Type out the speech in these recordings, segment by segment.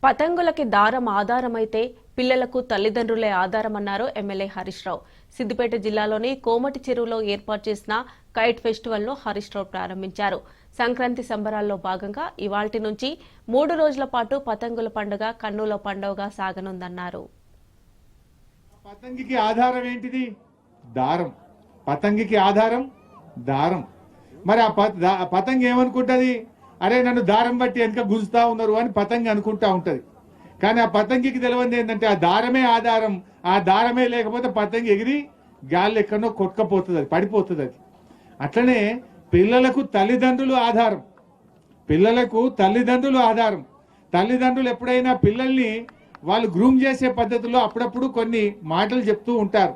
పతంగులకి దారం ఆధారమైతే పిల్లలకు తల్లిదండ్రులే ఆధారమన్నారు ఎమ్మెల్యే హరీష్ రావు. సిద్దిపేట జిల్లాలోని కోమటి చెరువులో ఏర్పాటు చేసిన కైట్ ఫెస్టివల్ను హరీష్ రావు ప్రారంభించారు. సంక్రాంతి సంబరాల్లో భాగంగా ఇవాల్టి నుంచి 3 రోజుల పాటు పతంగుల పండుగ కన్నుల పండుగగా సాగనుందన్నారు. పతంగికి ఆధారం ఏంటిది? దారం. పతంగికి ఆధారం దారం. మరి ఆ పతంగి ఏమనుకుంటది? అరే నన్ను దారం బట్టి వెనక గుంజుతా ఉన్నారు అని పతంగి అనుకుంటా ఉంటది. కానీ ఆ పతంగికి తెలియంది ఏంటంటే ఆ దారమే ఆధారం. ఆ దారమే లేకపోతే పతంగి ఎగిరి గాలి ఎక్కడో కొట్టుకపోతుంది, అది పడిపోతుంది. అది అట్లనే పిల్లలకు తల్లిదండ్రులు ఆధారం. పిల్లలకు తల్లిదండ్రులు ఆధారం. తల్లిదండ్రులు ఎప్పుడైనా పిల్లల్ని వాళ్ళు గ్రూమ్ చేసే పద్ధతిలో అప్పుడప్పుడు కొన్ని మాటలు చెప్తూ ఉంటారు.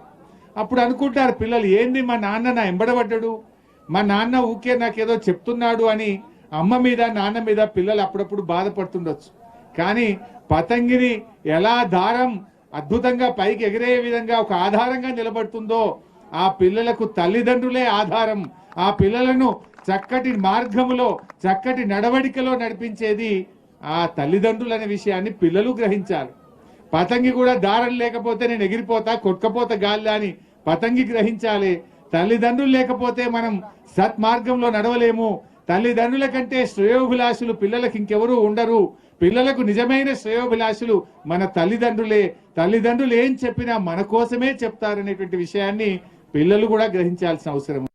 అప్పుడు అనుకుంటారు పిల్లలు, ఏంది మా నాన్న నా ఎంబడబడ్డాడు, మా నాన్న ఊకే నాకేదో చెప్తున్నాడు అని అమ్మ మీద నాన్న మీద పిల్లలు అప్పుడప్పుడు బాధపడుతుండొచ్చు. కానీ పతంగిని ఎలా దారం అద్భుతంగా పైకి ఎగిరే విధంగా ఒక ఆధారంగా నిలబడుతుందో ఆ పిల్లలకు తల్లిదండ్రులే ఆధారం. ఆ పిల్లలను చక్కటి మార్గములో చక్కటి నడవడికలో నడిపించేది ఆ తల్లిదండ్రులు అనే విషయాన్ని పిల్లలు గ్రహించాలి. పతంగి కూడా దారం లేకపోతే నేను ఎగిరిపోతా కొట్టుకపోతా గాలి అని పతంగి గ్రహించాలి. తల్లిదండ్రులు లేకపోతే మనం సత్మార్గంలో నడవలేము. తల్లిదండ్రుల కంటే శ్రేయోభిలాషులు పిల్లలకు ఇంకెవరూ ఉండరు. పిల్లలకు నిజమైన శ్రేయోభిలాషులు మన తల్లిదండ్రులే. తల్లిదండ్రులు ఏం చెప్పినా మన కోసమే చెప్తారనేటువంటి విషయాన్ని పిల్లలు కూడా గ్రహించాల్సిన అవసరం.